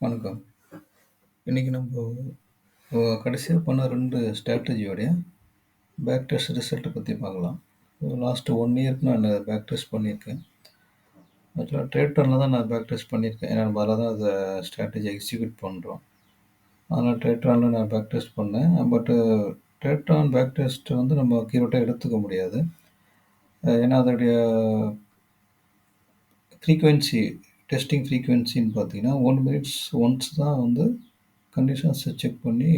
வணக்கம். இன்னைக்கு நம்ப கடைசியா பண்ண 2 ஸ்ட்ராட்டஜியோடைய பேக் டெஸ்ட் ரிசல்ட்ட பத்தி பார்க்கலாம். லாஸ்ட் 1 இயர்க்கு நானு பேக் டெஸ்ட் பண்ணியிருக்கேன். ஆக்சுவலா ட்ரேட்ரன்ல தான் நான் பேக் டெஸ்ட் பண்ணியிருக்கேன். ஏன்னா நம்ம அதில தான் அத ஸ்ட்ராட்டஜி எக்ஸிக்யூட் பண்றோம். அதனால ட்ரேட்ரான்ல நான் பேக் டெஸ்ட் பண்ணேன். ட்ரேட்ரான் பேக் டெஸ்ட் வந்து நம்ம அக்யூரேட்டா எடுத்துக்க முடியாது. ஏன்னா அதோடைய ஃப்ரீக்வென்சி டெஸ்டிங் ஃப்ரீக்வென்சின்னு பார்த்தீங்கன்னா, 1 மினிட்ஸ் ஒன்ஸ் தான் வந்து கண்டிஷன்ஸ செக் பண்ணி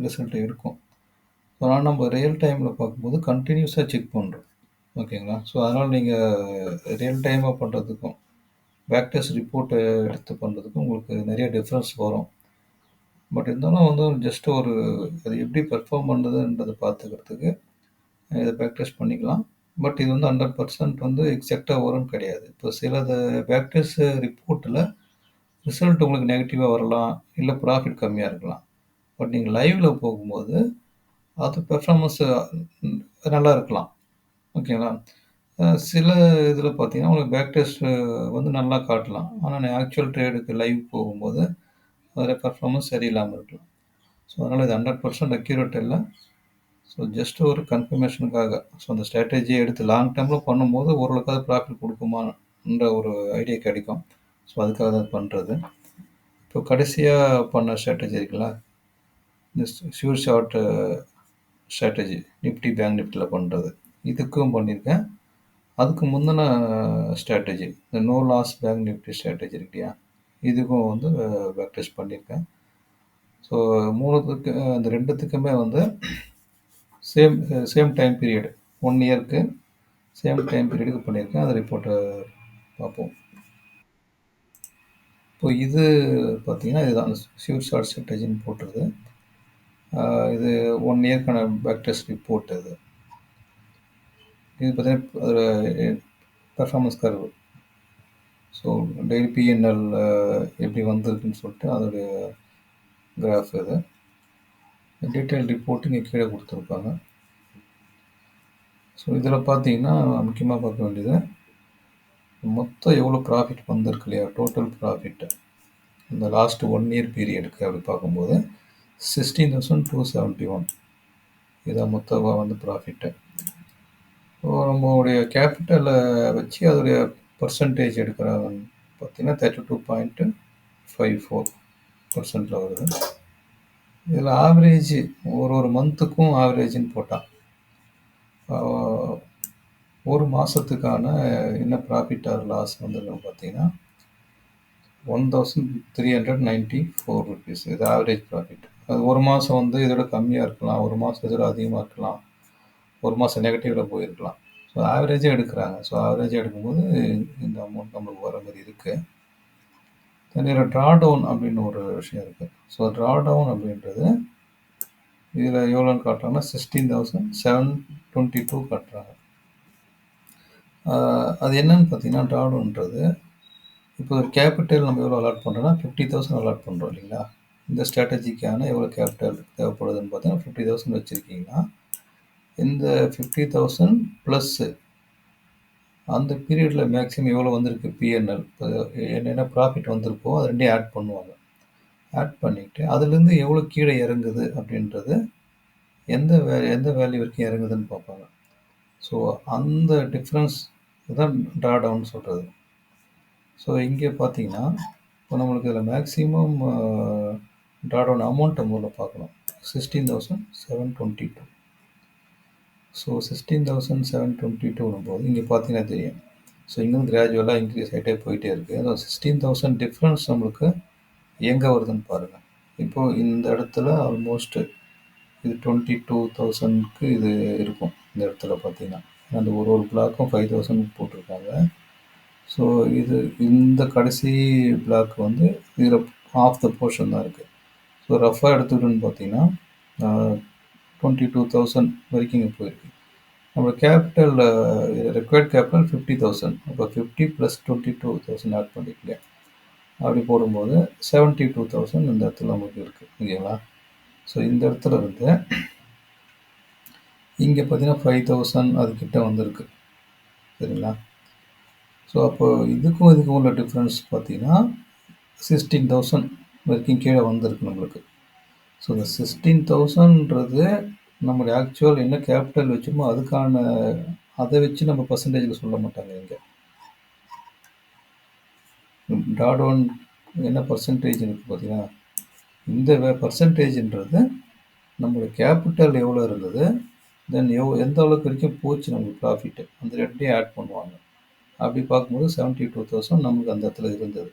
ரிசல்ட்ட எடுக்கும். ஆனா நம்ம ரியல் டைம்ல பார்க்கும்போது கன்டினியூஸா செக் பண்றோம். ஓகேங்களா? ஸோ அதனால நீங்க ரியல் டைமா பண்றதுக்கும், பேக் டெஸ்ட் ரிப்போர்ட்ட எடுத்து பண்றதுக்கும் உங்களுக்கு நெறைய டிஃபரன்ஸ் வரும். இருந்தாலும் வந்து ஜஸ்ட் ஒரு அது எப்படி பெர்ஃபார்ம் பண்ணுதுன்றத பார்த்துக்கிறதுக்கு இத பேக் டெஸ்ட் பண்ணிக்கலாம். இது வந்து 100% வந்து எக்ஸாக்ட்டா வரும்னு கிடையாது. இப்போ சிலது பேக் டெஸ்ட் ரிப்போர்ட்ல ரிசல்ட் உங்களுக்கு நெகட்டிவா வரலாம். இல்ல ப்ராஃபிட் கம்மியா இருக்கலாம். நீங்க லைவ்ல போகும்போது அது பெர்ஃபார்மன்ஸ் நல்லா இருக்கலாம். ஓகேங்களா? சில இதில பார்த்தீங்கன்னா, உங்களுக்கு பேக் டெஸ்ட் வந்து நல்லா காட்டலாம். ஆனா ஆக்சுவல் ட்ரேடுக்கு லைவ் போகும்போது, அதில பெர்ஃபார்மன்ஸ் சரியில்லாம இருக்கலாம். அதனால இது 100% அக்யூரேட் இல்ல. ஜஸ்ட் ஒரு கன்ஃபர்மேஷனுக்காக. அந்த ஸ்ட்ராட்டஜிய எடுத்து லாங் டெர்ம்ல பண்ணும்போது ஓரளவுக்காவது ப்ராஃபிட் குடுக்குமான்ற ஒரு ஐடியா கிடைக்கும். அதுக்காக தான் பண்றது. இப்போ கடைசியா பண்ண ஸ்ட்ராட்டஜி இருக்குல்ல, இந்த sure shot strategy Nifty, bank நிஃப்டில பண்றது. இதுக்கும் பண்ணியிருக்கேன். அதுக்கு முந்தின ஸ்ட்ராட்டஜி, இந்த no loss bank Nifty strategy இருக்கு இல்லையா? இதுக்கும் வந்து பேக் டெஸ்ட் பண்ணியிருக்கேன். ஸோ 3த்துக்கு அந்த 2த்துக்குமே வந்து சேம் சேம் டைம் பீரியட் 1 இயர்க்கு சேம் டைம் பீரியடுக்கு பண்ணியிருக்கேன். அந்த ரிப்போர்ட்ட பார்ப்போம். இப்போ இது பார்த்தீங்கன்னா, இதுதான் ஷூர் ஷார்ட் ஸ்ட்ராட்டஜின்னு போட்டிருக்கு. இது 1 இயர்க்கான பேக் டெஸ்ட் ரிப்போர்ட் இது. இது பார்த்தீங்கன்னா, அதோட பெர்ஃபார்மன்ஸ் கர்வ். டெய்லி பிஎன்எல் எப்படி வந்திருக்குன்னு சொல்லிட்டு அதோடைய கிராஃப் இது. டீட்டெயில் ரிப்போர்ட் இங்கே கீழே குடுத்துருப்பாங்க. இதில பார்த்தீங்கன்னா, முக்கியமா பார்க்க வேண்டியது, மொத்தம் எவ்வளோ ப்ராஃபிட் வந்திருக்கு இல்லையா? Total profit. இந்த லாஸ்ட் 1 இயர் பீரியடுக்கு அப்படி பார்க்கும்போது 16,271 இதான் மொத்தமா வந்து ப்ராஃபிட்டு. நம்மளுடைய கேபிட்டல வச்சு அதோடைய பெர்சன்டேஜ் எடுக்கிறாங்கன்னு பார்த்தீங்கன்னா, 32.54% வருது. இதில ஆவரேஜ் ஒரு மந்த்துக்கும் ஆவரேஜ்ன்னு போட்டா, ஆ ஒரு மாசத்துக்கான என்ன ப்ராஃபிட் ஆர் லாஸ் வந்திருக்குன்னு பார்த்தீங்கன்னா, ₹1,394 இது ஆவரேஜ் ப்ராஃபிட். அது ஒரு மாசம் வந்து இதோட கம்மியா இருக்கலாம். ஒரு மாசம் இதோட அதிகமா இருக்கலாம். ஒரு மாசம் நெகட்டிவ்ல போயிருக்கலாம். ஆவரேஜா எடுக்குறாங்க. ஆவரேஜா எடுக்கும்போது இந்த அமௌண்ட் நம்மளுக்கு வர மாரி இருக்கு. இதுல ட்ராடவுன் அப்படின்னு ஒரு விஷயம் இருக்கு. ட்ராடவுன் அப்படின்றது இதுல எவ்வளோன்னு காட்டுறாங்கன்னா 16,722 காட்டுறாங்க. அது என்னன்னு பார்த்தீங்கன்னா, ட்ராடவுன்றது இப்போ ஒரு கேபிட்டல் நம்ம எவ்வளோ அலாட் பண்றோம்னா 50,000 அலாட் பண்றோம் இல்லைங்களா? இந்த ஸ்ட்ராட்டஜிக்கான எவ்வளோ கேபிட்டல் தேவைப்படுதுன்னு பார்த்தீங்கன்னா 50,000 வச்சிருக்கீங்கன்னா, இந்த 50,000 பிளஸ் அந்த பீரியட்ல மேக்ஸிமம் எவ்வளோ வந்திருக்கு பிஎன்எல் என்னென்ன ப்ராஃபிட் வந்திருக்கோ அது 2யும் ஆட் பண்ணுவாங்க. ஆட் பண்ணிட்டு அதுலேருந்து எவ்வளோ கீழே இறங்குது அப்படின்றது எந்த வேல்யூ வரைக்கும் இறங்குதுன்னு பார்ப்பாங்க. அந்த டிஃபரன்ஸ் தான் ட்ராடவுன் சொல்றது. இங்கே பார்த்தீங்கன்னா, இப்போ நம்மளுக்கு இதில மேக்ஸிமம் ட்ராடவுன் அமௌண்ட்ட முதல்ல பார்க்கணும். 16,722 16,722ன்னும்போது இங்கே பார்த்தீங்கன்னா தெரியும். இங்கேருந்து கிராஜுவலா இன்க்ரீஸ் ஆயிட்டே போயிட்டே இருக்கு. அதான் 16,000 டிஃபரன்ஸ் நம்மளுக்கு எங்க வருதுன்னு பாருங்க. இப்போ இந்த இடத்துல ஆல்மோஸ்ட் இது 22,000க்கு இது இருக்கும். இந்த இடத்துல பார்த்தீங்கன்னா. அந்த ஒரு பிளாக்கும் 5,000 போட்டிருக்காங்க. இது இந்த கடைசி பிளாக் வந்து இதில ஹாஃப் த போர்ஷன் தான் இருக்கு. ரஃப்பா எடுத்துக்கிட்டோம்னு பார்த்தீங்கன்னா, 22,000 வரைக்கும் இங்க போயிருக்கு. நம்ம கேபிட்டல் ரிக்வயர்ட் கேபிட்டல் 50,000. அப்போ 50 + 22,000 ஆட் பண்ணிக்கங்க. அப்படி போடும்போது 72,000 இந்த இடத்துல நமக்கு இருக்கு. ஓகேங்களா? இந்த இடத்துல இருந்து இங்க பார்த்தீங்கன்னா 5,000 அதுகிட்ட வந்திருக்கு. சரிங்களா? அப்போ இதுக்கும் உள்ள டிஃபரன்ஸ் பார்த்தீங்கன்னா 16,000 வரைக்கும் கீழே வந்திருக்கு நம்மளுக்கு. ஸோ இந்த 16,000ன்றது நம்மளுடைய ஆக்சுவல் என்ன கேபிட்டல் வச்சோமோ அதுக்கான அதை வச்சு நம்ம பர்சன்டேஜில் சொல்ல மாட்டாங்க இங்கே. ட்ராடவுன் என்ன பர்சன்டேஜ் இருக்குது பார்த்தீங்கன்னா, இந்த பர்சன்டேஜ்ன்றது நம்மளுடைய கேபிட்டல் எவ்வளோ இருந்தது, தென் எந்த அளவுக்கு வரைக்கும் போச்சு நம்மளுக்கு ப்ராஃபிட்டு, அந்த ரெண்டையும் ஆட் பண்ணுவாங்க. அப்படி பார்க்கும்போது 72,000 நமக்கு அந்த இடத்துல இருந்தது.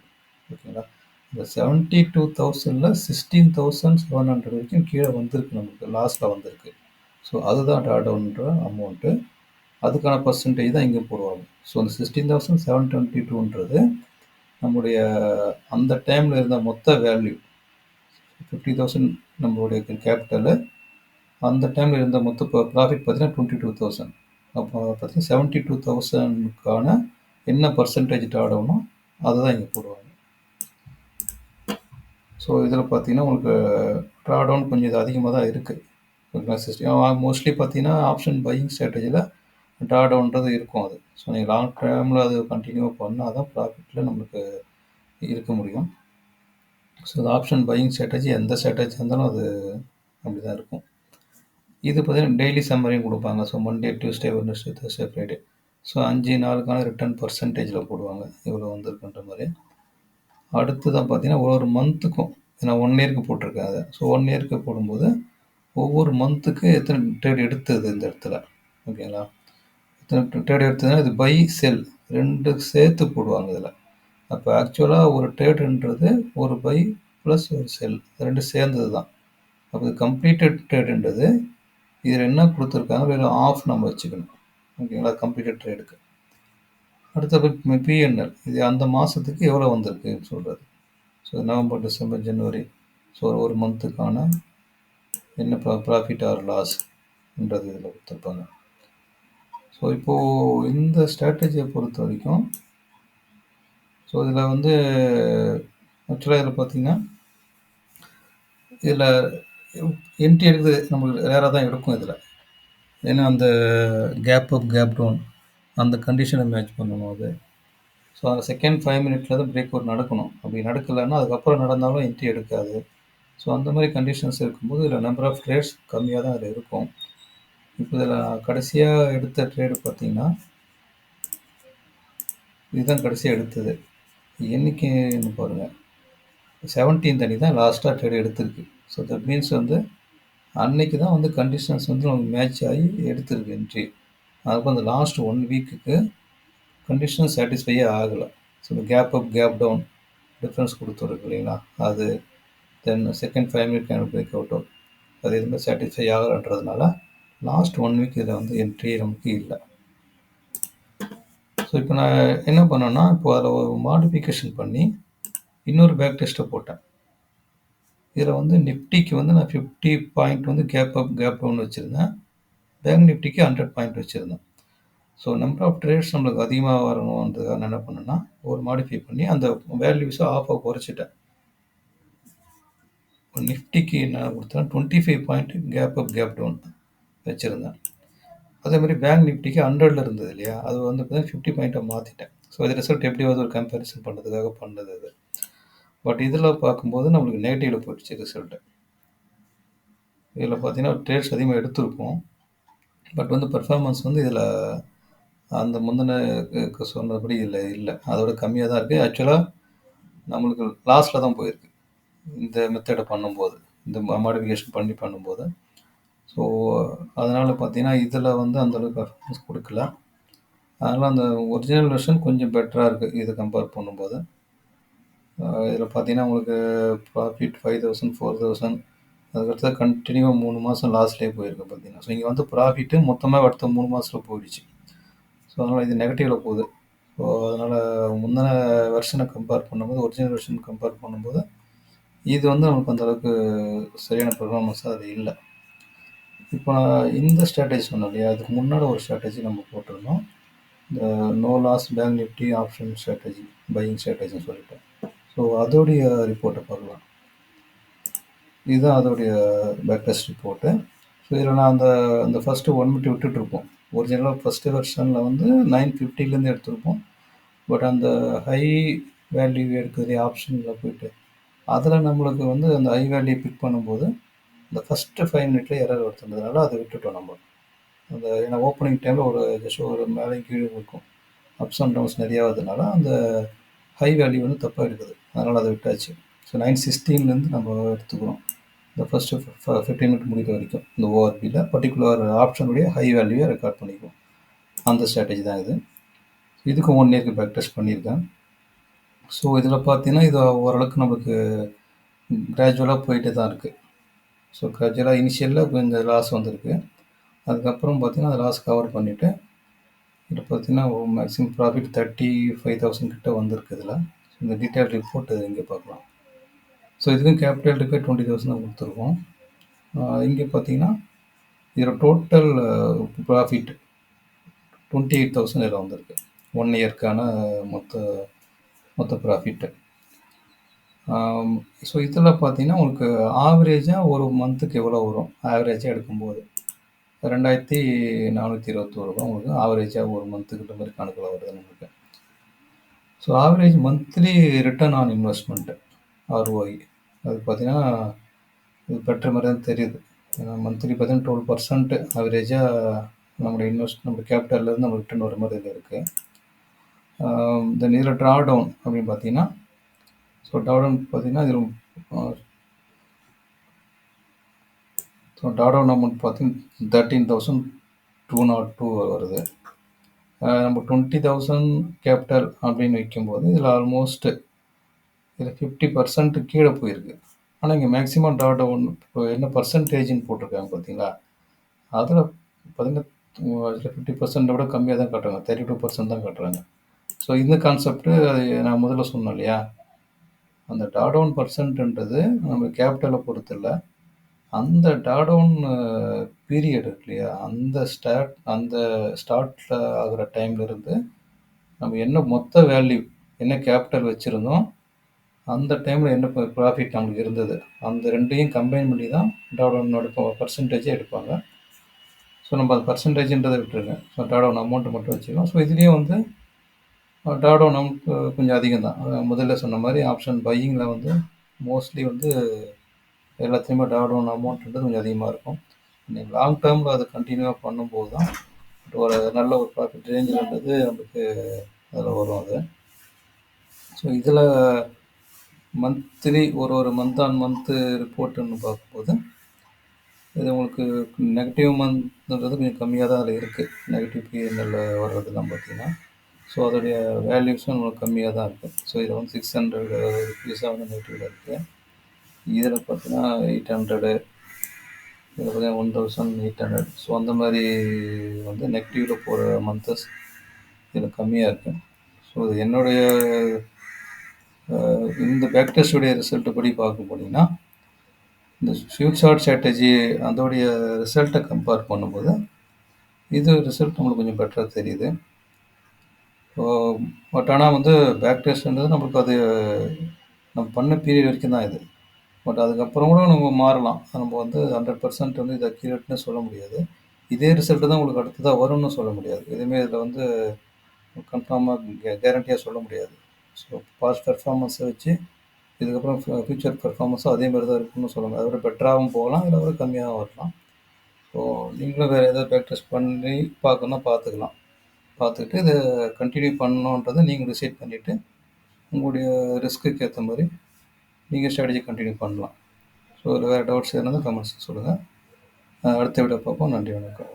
ஓகேங்களா? இந்த 72,000ல் 16,700 வரைக்கும் கீழே வந்திருக்கு, நமக்கு லாஸ்ட்டில் வந்திருக்கு. ஸோ அதுதான் ட்ராடவுன்ற அமௌண்ட்டு. அதுக்கான பர்சன்டேஜ் தான் இங்கே போடுவாங்க. ஸோ அந்த 16,722ன்றது நம்முடைய அந்த டைமில் இருந்த மொத்த வேல்யூ 50,000 நம்மளுடைய கேபிட்டலு. அந்த டைமில் இருந்த மொத்த ப்ராஃபிட் பார்த்தீங்கன்னா 22,000. அப்போ பார்த்தீங்கன்னா 72,000க்கான என்ன பர்சன்டேஜ் ட்ராடவுனோ அதை தான் இங்கே போடுவாங்க. ஸோ இதில் பார்த்தீங்கன்னா உங்களுக்கு ட்ராடவுன் கொஞ்சம் இது அதிகமாக தான் இருக்குது. மோஸ்ட்லி பார்த்தீங்கன்னா ஆப்ஷன் பையிங் ஸ்ட்ராட்டஜியில் ட்ராடவுன்றது இருக்கும் அது. ஸோ நீங்கள் லாங் டேர்மில் அது கண்டினியூ பண்ணால் தான் ப்ராஃபிட்டில் நம்மளுக்கு இருக்க முடியும். ஸோ அது ஆப்ஷன் பையிங் ஸ்ட்ராட்டஜி எந்த ஸ்ட்ராட்டஜி இருந்தாலும் அது அப்படி தான் இருக்கும். இது பார்த்தீங்கன்னா டெய்லி சம்மரியும் கொடுப்பாங்க. So Monday, Tuesday, Wednesday, Thursday, Friday. So 5 நாளுக்கான ரிட்டர்ன் பர்சன்டேஜில் போடுவாங்க, இவ்வளோ வந்திருக்குன்ற மாதிரி. அடுத்து தான் பார்த்தீங்கன்னா ஒரு மந்த்துக்கும், நான் 1 இயருக்கு போட்டிருக்கேன் அதை. ஸோ 1 இயருக்கு போடும்போது ஒவ்வொரு மந்த்துக்கு எத்தனை ட்ரேட் எடுத்தது இந்த இடத்துல, ஓகேங்களா? எத்தனை ட்ரேட் எடுத்ததுன்னா இது பை செல் 2 சேர்த்து போடுவாங்க இதில். அப்போ ஆக்சுவலாக ஒரு ட்ரேடுன்றது ஒரு பை ப்ளஸ் ஒரு செல் 2 சேர்ந்தது தான். அப்போ கம்ப்ளீட்டட் ட்ரேடுன்றது இதில் என்ன கொடுத்துருக்காங்க வெறும் ஆஃப் நம்ம வச்சுக்கணும், ஓகேங்களா? கம்ப்ளீட்டட் ட்ரேடுக்கு. அடுத்தது பிஎன்எல், இது அந்த மாதத்துக்கு எவ்வளோ வந்திருக்குன்னு சொல்கிறது. ஸோ நவம்பர், டிசம்பர், ஜனவரி, ஸோ ஒரு மந்த்துக்கான என்ன ப்ராஃபிட் ஆர் லாஸ்ன்றது இதில் கொடுத்துருப்பாங்க. ஸோ இப்போது இந்த ஸ்ட்ராட்டஜியை பொறுத்த வரைக்கும் ஸோ இதில் வந்து ஆக்சுவலாக இதில் பார்த்தீங்கன்னா இதில் என்ட்ரி எடுக்குது நம்மளுக்கு ரேராக தான் எடுக்கும் இதில். ஏன்னா அந்த கேப் அப் கேப் டவுன் அந்த கண்டிஷனை மேட்ச் பண்ணணும் அது. ஸோ அந்த செகண்ட் 5 மினிட்ல தான் பிரேக் அவுட் நடக்கணும். அப்படி நடக்கலைன்னா அதுக்கப்புறம் நடந்தாலும் என்ட்ரி எடுக்காது. ஸோ அந்த மாதிரி கண்டிஷன்ஸ் இருக்கும்போது இதில் நம்பர் ஆஃப் ட்ரேட்ஸ் கம்மியாக தான் அதில் இருக்கும். இப்போ இதில் கடைசியாக எடுத்த ட்ரேடு பார்த்தீங்கன்னா இதுதான் கடைசியாக எடுத்தது. என்றைக்குன்னு பாருங்கள், 17th அன்றைக்கி தான் லாஸ்ட்டாக ட்ரேடு எடுத்திருக்கு. ஸோ தட் மீன்ஸ் வந்து அன்னைக்கு தான் வந்து கண்டிஷன்ஸ் வந்து நமக்கு மேட்ச் ஆகி எடுத்திருக்கு என்ட்ரி. அதுக்கப்புறம் அந்த லாஸ்ட் 1 வீக்குக்கு கண்டிஷன் சாட்டிஸ்ஃபையே ஆகலை. ஸோ இந்த gap up gap down difference கொடுத்துருக்கு இல்லைங்களா, அது then second 5 minute can break அவுட்டோ அது எதுவுமே சாட்டிஸ்ஃபை ஆகலைன்றதுனால லாஸ்ட் 1 வீக் இதில் வந்து என்ட்ரி நமக்கு இல்லை. ஸோ இப்போ நான் என்ன பண்ணேன்னா இப்போ அதில் ஒரு மாடிஃபிகேஷன் பண்ணி இன்னொரு பேக் டெஸ்ட்டை போட்டேன். இதில் வந்து நிஃப்டிக்கு வந்து நான் 50 பாயிண்ட் வந்து கேப் அப் கேப் டவுன் வச்சுருந்தேன். பேங்க் நிஃப்டிக்கு 100 பாயிண்ட் வச்சுருந்தேன். ஸோ நம்பர் ஆஃப் ட்ரேட்ஸ் நம்மளுக்கு அதிகமாக வரணுன்றதுக்காக நான் என்ன பண்ணேன்னா ஒரு மாடிஃபை பண்ணி அந்த வேல்யூஸை ஆஃபாக குறைச்சிட்டேன். நிஃப்டிக்கு என்ன கொடுத்தேன் 25 point gap up gap down வச்சுருந்தேன். அதே மாதிரி பேங்க் நிஃப்டிக்கு 100ல் இருந்தது இல்லையா, அது வந்து பார்த்தீங்கன்னா 50 பாயிண்ட்டை மாற்றிட்டேன். ஸோ இது ரிசல்ட் எப்படி வந்து ஒரு கம்பேரிசன் பண்ணுறதுக்காக பண்ணது அது. பட் இதில் பார்க்கும்போது நம்மளுக்கு நெகட்டிவில் போயிடுச்சு ரிசல்ட்டு. இதில் பார்த்தீங்கன்னா ட்ரேட்ஸ் அதிகமாக எடுத்திருப்போம். பட் வந்து பெர்ஃபார்மன்ஸ் வந்து இதில் அந்த முந்தின சொன்னபடி இல்லை, அதோட கம்மியாக தான் இருக்குது. ஆக்சுவலாக நம்மளுக்கு லாஸ்ட்டில் தான் போயிருக்கு இந்த மெத்தடை பண்ணும்போது, இந்த மாடிஃபிகேஷன் பண்ணி பண்ணும்போது. ஸோ அதனால் பார்த்தீங்கன்னா இதில் வந்து அந்தளவுக்கு பெர்ஃபார்மன்ஸ் கொடுக்கல. அதனால் அந்த ஒரிஜினல் வெர்ஷன் கொஞ்சம் பெட்டராக இருக்குது இதை கம்பேர் பண்ணும்போது. இதில் பார்த்தீங்கன்னா உங்களுக்கு ப்ராஃபிட் 5,000 4,000 அதுக்கடுத்து கண்டினியூவாக 3 மாதம் லாஸ்ட்லேயே போயிருக்கு பார்த்தீங்கன்னா. ஸோ இங்கே வந்து ப்ராஃபிட்டு மொத்தமாக அடுத்த 3 மாதத்தில் போயிடுச்சு. ஸோ அதனால் இது நெகட்டிவில் போகுது. ஸோ அதனால் முந்தின வெர்ஷனை கம்பேர் பண்ணும்போது ஒரிஜினல் வெர்ஷன் கம்பேர் பண்ணும்போது இது வந்து நமக்கு அந்தளவுக்கு சரியான பெர்ஃபார்மன்ஸாக அது இல்லை. இப்போ நான் இந்த ஸ்ட்ராட்டஜி சொன்னேன் இல்லையா, அதுக்கு முன்னாடி ஒரு ஸ்ட்ராட்டஜி நம்ம போட்டிருந்தோம், இந்த no loss bank Nifty option strategy buying ஸ்ட்ராட்டஜின்னு சொல்லிட்டு. ஸோ அதோடைய ரிப்போர்ட்டை பார்க்கலாம். இதுதான் அதோடைய பேக் டெஸ்ட் ரிப்போர்ட்டு. ஸோ இதில் நான் அந்த ஃபஸ்ட்டு 1 மினிட் விட்டுட்ருப்போம். ஒரிஜினலாக ஃபஸ்ட்டு வெர்ஷனில் வந்து 950லேருந்து எடுத்திருப்போம். பட் அந்த ஹை வேல்யூ எடுக்கிறதே ஆப்ஷனில் போயிட்டு அதில் நம்மளுக்கு வந்து அந்த ஐ வேல்யூ பிக் பண்ணும்போது இந்த ஃபஸ்ட்டு 5 மினிட்ல எரர் வருதுன்றதுனால அதை விட்டுட்டோம் நம்ம. அந்த ஏன்னா ஓப்பனிங் டைமில் ஒரு ஜஸ்ட் ஒரு மேலே கீழே இருக்கும். அப்ஸ் அண்ட் டவுன்ஸ் நிறையா வரதுனால அந்த ஹை வேல்யூ வந்து தப்பாக இருக்குது. அதனால் அதை விட்டாச்சு. ஸோ 9:16லேருந்து நம்ம எடுத்துக்கிறோம். இந்த ஃபஸ்ட்டு 15 மினிட் முடிகிற வரைக்கும் இந்த ஓஆர்பியில் பர்டிகுலர் ஆப்ஷனுடைய ஹை வேல்யூவை ரெக்கார்ட் பண்ணிக்குவோம். அந்த ஸ்ட்ராட்டஜி தான் இது. இதுக்கும் 1 இயர்க்கு பேக் டெஸ்ட் பண்ணியிருக்கேன். ஸோ இதில் பார்த்தீங்கன்னா இது ஓரளவுக்கு நம்மளுக்கு கிராஜுவலாக போயிட்டே தான் இருக்குது. ஸோ கிராஜுவலாக இனிஷியலில் கொஞ்சம் லாஸ் வந்திருக்கு. அதுக்கப்புறம் பார்த்தீங்கன்னா அந்த லாஸ் கவர் பண்ணிவிட்டு இதில் பார்த்தீங்கன்னா மேக்ஸிமம் ப்ராஃபிட் 35,000 கிட்ட வந்திருக்கு இதில். இந்த டீட்டெயில் ரிப்போர்ட் இங்கே பார்க்கலாம். ஸோ இதுக்கும் கேபிட்டல் இருக்கு 20,000 தான் கொடுத்துருக்கோம். இங்கே பார்த்தீங்கன்னா இதில் டோட்டல் ப்ராஃபிட் 28,000 இதில் வந்திருக்கு. 1 இயர்க்கான மொத்த ப்ராஃபிட்டு. ஸோ இதில் பார்த்தீங்கன்னா உங்களுக்கு ஆவரேஜாக ஒரு மந்த்துக்கு எவ்வளோ வரும் ஆவரேஜாக எடுக்கும்போது 2,421 ரூபா உங்களுக்கு ஆவரேஜாக ஒரு மந்த்துக்கிட்ட மாதிரி கணக்கில் வருது நம்மளுக்கு. So average monthly return on investment ROI அது பார்த்தீங்கன்னா இது பெற்ற மாதிரி தான் தெரியுது. ஏன்னா மந்த்லி பார்த்தீங்கன்னா 12% ஆவரேஜாக நம்ம கேபிட்டல்லேருந்து நம்ம ரிட்டர்ன் வர மாதிரி இதில் இருக்குது. தென் இதில் ட்ரா டவுன் அப்படின்னு பார்த்தீங்கன்னா ஸோ ட்ராடவுன் பார்த்தீங்கன்னா இதில் ஸோ ட்ராடவுன் அமௌண்ட் பார்த்தீங்கன்னா 13,202 வருது. நம்ம 20,000 கேபிட்டல் அப்படின்னு வைக்கும்போது இதில் ஆல்மோஸ்ட் இதில் 50% கீழே போயிருக்கு. ஆனால் இங்கே மேக்ஸிமம் ட்ராடவுன் இப்போ என்ன பர்சன்டேஜ்னு போட்டிருக்காங்க பார்த்தீங்களா, அதில் பார்த்தீங்கன்னா 50% விட கம்மியாக தான் காட்டுறாங்க. 32% தான் காட்டுறாங்க. ஸோ இந்த கான்செப்ட்டு அது நான் முதல்ல சொன்னேன் இல்லையா, அந்த ட்ராடவுன் பர்சன்ட்ன்றது நம்ம கேபிட்டலை பொறுத்து இல்லை, அந்த ட்ராடவுன் பீரியட் இருக்கு இல்லையா, அந்த ஸ்டார்ட்டில் ஆகிற டைம்லேருந்து நம்ம என்ன மொத்த வேல்யூ என்ன கேபிட்டல் வச்சுருந்தோம் அந்த டைமில் என்ன ப்ராஃபிட் நம்மளுக்கு இருந்தது அந்த ரெண்டையும் கம்பைன் பண்ணி தான் ட்ராடவுனோட பர்சன்டேஜே எடுப்பாங்க. ஸோ நம்ம அது பர்சன்டேஜ்ன்றதை விட்டுருங்க. ஸோ ட்ராடவுன் அமௌண்ட்டை மட்டும் வச்சுக்கலாம். ஸோ இதுலேயும் வந்து ட்ராடவுன் அமௌண்ட் கொஞ்சம் அதிகம் தான். முதல்ல சொன்ன மாதிரி ஆப்ஷன் பையிங்கில் வந்து மோஸ்ட்லி வந்து எல்லாத்துலேயுமே ட்ராடவுன் அமௌண்ட்ன்றது கொஞ்சம் அதிகமாக இருக்கும். நீங்கள் லாங் டேர்மில் அதை கண்டினியூவாக பண்ணும்போது தான் ஒரு நல்ல ஒரு ப்ராஃபிட் ரேஞ்சுன்றது நமக்கு அதில் வரும் அது. ஸோ இதில் மந்த்லி ஒரு மந்த் ஆன் மந்த்து ரிப்போர்ட்டுன்னு பார்க்கும்போது இது உங்களுக்கு நெகட்டிவ் மந்த்ன்றது கொஞ்சம் கம்மியாக தான் அதில் இருக்குது. நெகட்டிவ் பிஎன்எல்ல வர்றதுலாம் பார்த்தீங்கன்னா ஸோ அதோடைய வேல்யூஸும் நம்மளுக்கு கம்மியாக தான் இருக்குது. ஸோ இதில் வந்து 600 ருபீஸாக வந்து நெகட்டிவில் இருக்குது. இதில் பார்த்தீங்கன்னா 800 இதில் பார்த்தீங்கன்னா 1,800 ஸோ அந்த மாதிரி வந்து நெகட்டிவில் போகிற மந்த்தஸ் இதில் கம்மியாக இருக்குது. ஸோ என்னுடைய இந்த பேக் டெஸ்டுடைய ரிசல்ட்டை படி பார்க்க போனீங்கன்னா இந்த ஸ்விங் ஷார்ட் ஸ்ட்ராட்டஜி அதோடைய ரிசல்ட்டை கம்பேர் பண்ணும்போது இது ரிசல்ட் நம்மளுக்கு கொஞ்சம் பெட்டராக தெரியுது. ஸோ பட் ஆனால் வந்து பேக் டெஸ்ட்ன்றது நம்மளுக்கு அது நம்ம பண்ண பீரியட் வரைக்கும் தான் இது. பட் அதுக்கப்புறம் கூட நம்ம மாறலாம். நம்ம வந்து 100% வந்து இது அக்யூரேட்னு சொல்ல முடியாது. இதே ரிசல்ட்டு தான் உங்களுக்கு அடுத்ததாக வரும்னு சொல்ல முடியாது. எதுவுமே இதில் வந்து கன்ஃபார்மாக கேரண்டியாக சொல்ல முடியாது. ஸோ பாஸ்ட் பெர்ஃபார்மன்ஸை வச்சு இதுக்கப்புறம் ஃபியூச்சர் பெர்ஃபார்மன்ஸும் அதே மாதிரி தான் இருக்குன்னு சொல்ல முடியாது. அதை விட பெட்டராகவும் போகலாம், இதை விட கம்மியாகவும் வரலாம். ஸோ நீங்களும் வேறு ஏதாவது பேக் டெஸ்ட் பண்ணி பார்க்கணுன்னா பார்த்துக்கலாம். பார்த்துக்கிட்டு இதை கண்டினியூ பண்ணணுன்றதை நீங்கள் டிசைட் பண்ணிவிட்டு உங்களுடைய ரிஸ்க்குக்கு ஏற்ற மாதிரி நீங்கள் ஸ்ட்ராட்டஜி கண்டினியூ பண்ணலாம். ஸோ வேறு டவுட்ஸ் எதுனா கமெண்ட்ஸ் சொல்லுங்கள். அடுத்த வீடியோ பார்ப்போம். நன்றி, வணக்கம்.